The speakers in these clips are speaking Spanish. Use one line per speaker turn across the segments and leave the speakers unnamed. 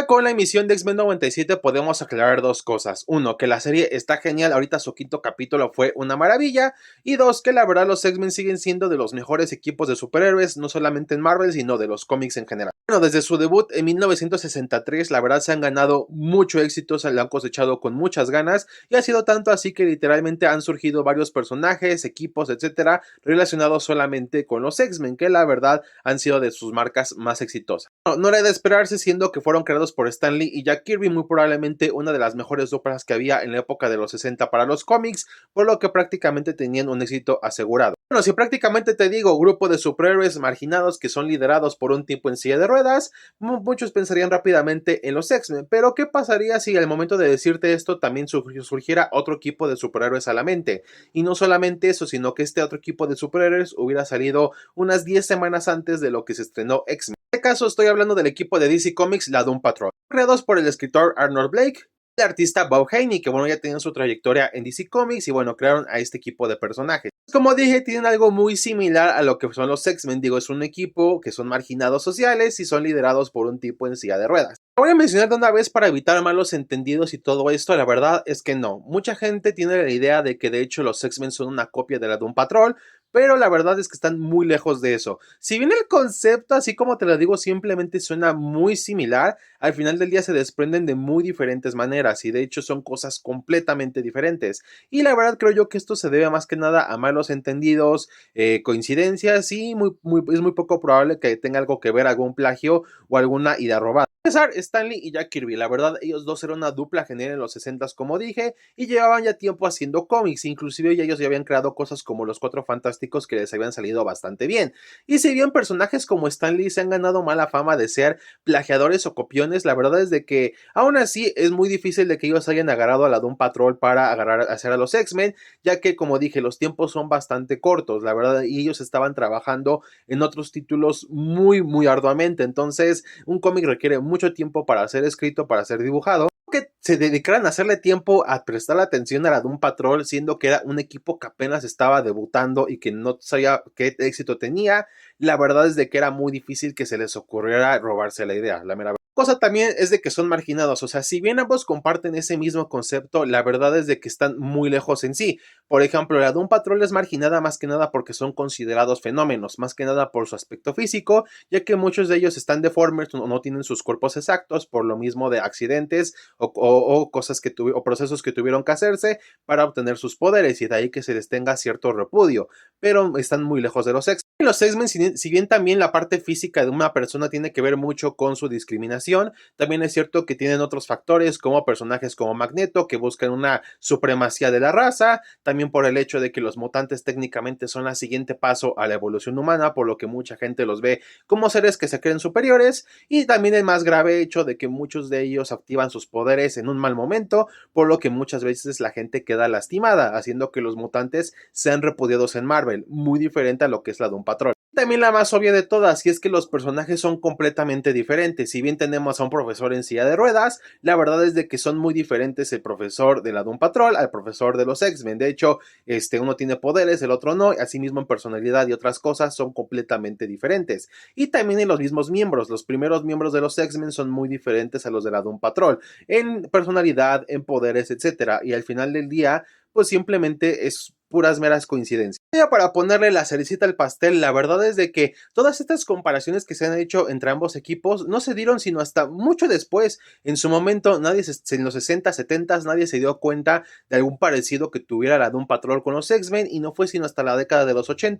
Con la emisión de X-Men 97 podemos aclarar dos cosas. Uno, que la serie está genial, ahorita su quinto capítulo fue una maravilla. Y dos, que la verdad los X-Men siguen siendo de los mejores equipos de superhéroes, no solamente en Marvel, sino de los cómics en general. Bueno, desde su debut en 1963, la verdad se han ganado mucho éxito, se lo han cosechado con muchas ganas, y ha sido tanto así que literalmente han surgido varios personajes, equipos, etcétera, relacionados solamente con los X-Men, que la verdad han sido de sus marcas más exitosas. No era de esperarse, siendo que fueron creados por Stan Lee y Jack Kirby, muy probablemente una de las mejores duplas que había en la época de los 60 para los cómics, por lo que prácticamente tenían un éxito asegurado. Bueno, si prácticamente te digo grupo de superhéroes marginados que son liderados por un tipo en silla de ruedas, muchos pensarían rápidamente en los X-Men, pero ¿qué pasaría si al momento de decirte esto también surgiera otro equipo de superhéroes a la mente? Y no solamente eso, sino que este otro equipo de superhéroes hubiera salido unas 10 semanas antes de lo que se estrenó X-Men. En este caso estoy hablando del equipo de DC Comics, la Doom Patrol, creados por el escritor Arnold Blake, el artista Bob Haney, que bueno, ya tenían su trayectoria en DC Comics y bueno, crearon a este equipo de personajes. Como dije, tienen algo muy similar a lo que son los X-Men, digo, es un equipo que son marginados sociales y son liderados por un tipo en silla de ruedas. Voy a mencionar de una vez para evitar malos entendidos y todo esto, la verdad es que no. Mucha gente tiene la idea de que de hecho los X-Men son una copia de la Doom Patrol, pero la verdad es que están muy lejos de eso. Si bien el concepto, así como te lo digo, simplemente suena muy similar, al final del día se desprenden de muy diferentes maneras y de hecho son cosas completamente diferentes. Y la verdad creo yo que esto se debe más que nada a malos entendidos, coincidencias y es muy poco probable que tenga algo que ver algún plagio o alguna idea robada. Stan Lee y Jack Kirby, la verdad ellos dos eran una dupla genial en los 60s como dije y llevaban ya tiempo haciendo cómics, inclusive ya ellos ya habían creado cosas como los Cuatro Fantásticos que les habían salido bastante bien. Y si bien personajes como Stan Lee se han ganado mala fama de ser plagiadores o copiones, la verdad es de que aún así es muy difícil de que ellos hayan agarrado a la Doom Patrol para hacer a los X-Men, ya que como dije los tiempos son bastante cortos, la verdad, y ellos estaban trabajando en otros títulos muy arduamente, entonces un cómic requiere mucho tiempo para ser escrito, para ser dibujado, que se dedicaran a hacerle tiempo a prestar atención a la Doom Patrol, siendo que era un equipo que apenas estaba debutando y que no sabía qué éxito tenía. La verdad es de que era muy difícil que se les ocurriera robarse la idea, la mera cosa también es de que son marginados, o sea, si bien ambos comparten ese mismo concepto, la verdad es de que están muy lejos en sí. Por ejemplo, la Doom Patrol es marginada más que nada porque son considerados fenómenos, más que nada por su aspecto físico, ya que muchos de ellos están deformes o no tienen sus cuerpos exactos por lo mismo de accidentes o cosas que o procesos que tuvieron que hacerse para obtener sus poderes y de ahí que se les tenga cierto repudio, pero están muy lejos de los X. Los X-Men, si bien también la parte física de una persona tiene que ver mucho con su discriminación, también es cierto que tienen otros factores como personajes como Magneto que buscan una supremacía de la raza, también por el hecho de que los mutantes técnicamente son el siguiente paso a la evolución humana, por lo que mucha gente los ve como seres que se creen superiores, y también el más grave hecho de que muchos de ellos activan sus poderes en un mal momento, por lo que muchas veces la gente queda lastimada, haciendo que los mutantes sean repudiados en Marvel, muy diferente a lo que es la Doom Patrol. También la más obvia de todas, y es que los personajes son completamente diferentes. Si bien tenemos a un profesor en silla de ruedas, la verdad es de que son muy diferentes el profesor de la Doom Patrol al profesor de los X-Men. De hecho, uno tiene poderes, el otro no, asimismo en personalidad y otras cosas son completamente diferentes. Y también en los mismos miembros, los primeros miembros de los X-Men son muy diferentes a los de la Doom Patrol, en personalidad, en poderes, etcétera. Y al final del día, pues simplemente es puras meras coincidencias. Ya para ponerle la cerecita al pastel, la verdad es de que todas estas comparaciones que se han hecho entre ambos equipos no se dieron sino hasta mucho después. En su momento, en los 60, 70 nadie se dio cuenta de algún parecido que tuviera la Doom Patrol con los X-Men y no fue sino hasta la década de los 80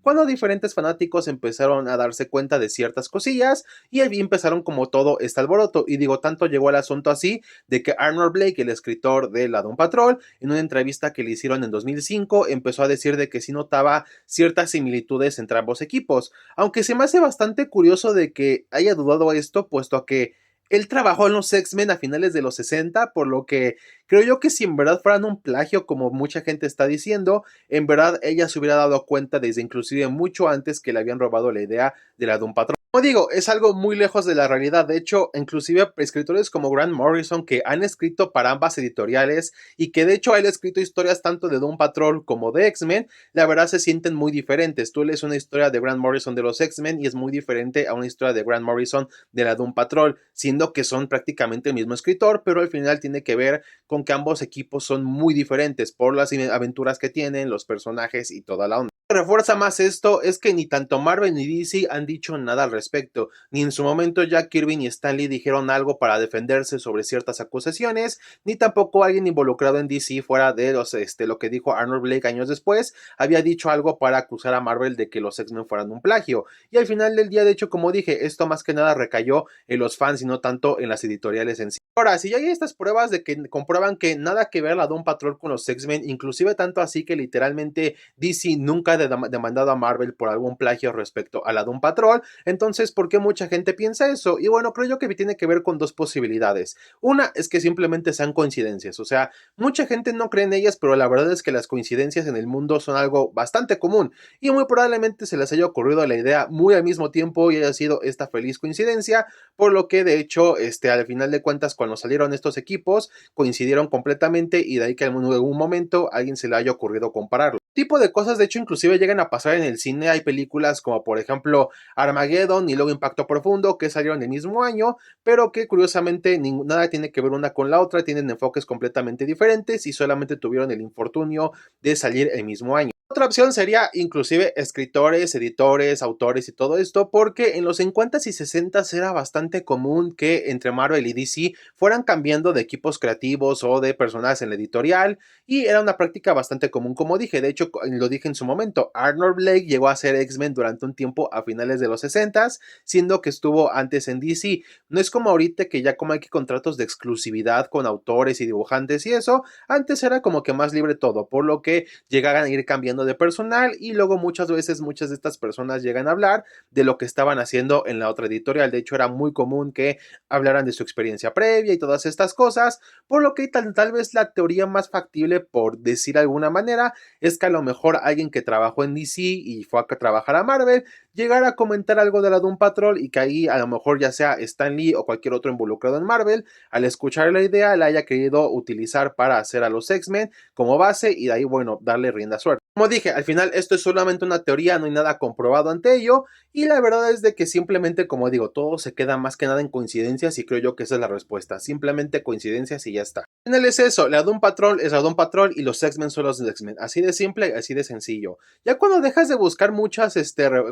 cuando diferentes fanáticos empezaron a darse cuenta de ciertas cosillas y ahí empezaron como todo este alboroto. Y digo, tanto llegó el asunto así de que Arnold Blake, el escritor de la Doom Patrol, en una entrevista que le hicieron en 2005, empezó a decir de que sí notaba ciertas similitudes entre ambos equipos, aunque se me hace bastante curioso de que haya dudado esto, puesto a que él trabajó en los X-Men a finales de los 60, por lo que creo yo que si en verdad fueran un plagio, como mucha gente está diciendo, en verdad ella se hubiera dado cuenta desde inclusive mucho antes que le habían robado la idea de la Doom Patrol. Como digo, es algo muy lejos de la realidad. De hecho, inclusive escritores como Grant Morrison, que han escrito para ambas editoriales y que de hecho han escrito historias tanto de Doom Patrol como de X-Men, la verdad se sienten muy diferentes. Tú lees una historia de Grant Morrison de los X-Men y es muy diferente a una historia de Grant Morrison de la Doom Patrol, siendo que son prácticamente el mismo escritor, pero al final tiene que ver con que ambos equipos son muy diferentes por las aventuras que tienen, los personajes y toda la onda. Lo que refuerza más esto es que ni tanto Marvel ni DC han dicho nada al respecto, ni en su momento Jack Kirby ni Stan Lee dijeron algo para defenderse sobre ciertas acusaciones, ni tampoco alguien involucrado en DC fuera de lo que dijo Arnold Blake años después, había dicho algo para acusar a Marvel de que los X-Men fueran un plagio, y al final del día, de hecho, como dije, esto más que nada recayó en los fans y no tanto en las editoriales en sí. Ahora, si ya hay estas pruebas de que comprueban que nada que ver la Doom Patrol con los X-Men, inclusive tanto así que literalmente DC nunca ha demandado a Marvel por algún plagio respecto a la Doom Patrol, entonces, ¿por qué mucha gente piensa eso? Y bueno, creo yo que tiene que ver con dos posibilidades. Una es que simplemente sean coincidencias, o sea, mucha gente no cree en ellas, pero la verdad es que las coincidencias en el mundo son algo bastante común y muy probablemente se les haya ocurrido la idea muy al mismo tiempo y haya sido esta feliz coincidencia, por lo que de hecho, al final de cuentas, cuando salieron estos equipos, coincidieron completamente y de ahí que en algún momento a alguien se le haya ocurrido compararlo. Tipo de cosas, de hecho, inclusive llegan a pasar en el cine. Hay películas como por ejemplo Armageddon y luego Impacto Profundo que salieron el mismo año, pero que curiosamente nada tiene que ver una con la otra, tienen enfoques completamente diferentes y solamente tuvieron el infortunio de salir el mismo año. Otra opción sería inclusive escritores, editores, autores y todo esto, porque en los 50s y 60s era bastante común que entre Marvel y DC fueran cambiando de equipos creativos o de personajes en la editorial, y era una práctica bastante común, como dije. De hecho, lo dije en su momento, Arnold Blake llegó a ser X-Men durante un tiempo a finales de los 60s, siendo que estuvo antes en DC. No es como ahorita que ya como hay que contratos de exclusividad con autores y dibujantes y eso, antes era como que más libre todo, por lo que llegaban a ir cambiando de personal y luego muchas veces muchas de estas personas llegan a hablar de lo que estaban haciendo en la otra editorial. De hecho, era muy común que hablaran de su experiencia previa y todas estas cosas, por lo que tal vez la teoría más factible, por decir de alguna manera, es que a lo mejor alguien que trabajó en DC y fue a trabajar a Marvel llegara a comentar algo de la Doom Patrol y que ahí a lo mejor ya sea Stan Lee o cualquier otro involucrado en Marvel, al escuchar la idea la haya querido utilizar para hacer a los X-Men como base y de ahí, bueno, darle rienda suelta. Como dije, al final esto es solamente una teoría, no hay nada comprobado ante ello, y la verdad es de que simplemente, como digo, todo se queda más que nada en coincidencias y creo yo que esa es la respuesta, simplemente coincidencias y ya está. Al final es eso, la Doom Patrol es la Doom Patrol y los X-Men son los X-Men, así de simple, así de sencillo. Ya cuando dejas de buscar muchas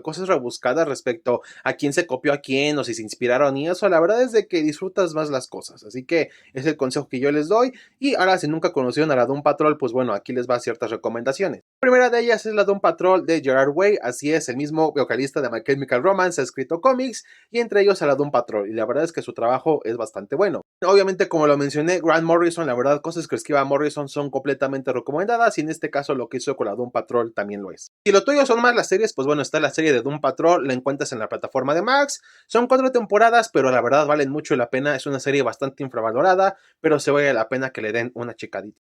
cosas rebuscadas respecto a quién se copió a quién o si se inspiraron y eso, la verdad es de que disfrutas más las cosas, así que es el consejo que yo les doy. Y ahora, si nunca conocieron a la Doom Patrol, pues bueno, aquí les va ciertas recomendaciones. La primera de ellas es la Doom Patrol de Gerard Way, así es, el mismo vocalista de My Chemical Romance ha escrito cómics y entre ellos a la Doom Patrol, y la verdad es que su trabajo es bastante bueno. Obviamente, como lo mencioné, Grant Morrison, la verdad, cosas que escriba Morrison son completamente recomendadas y en este caso lo que hizo con la Doom Patrol también lo es. Si lo tuyo son más las series, pues bueno, está la serie de Doom Patrol, la encuentras en la plataforma de Max, son 4 temporadas, pero la verdad valen mucho la pena, es una serie bastante infravalorada, pero se vale la pena que le den una checadita.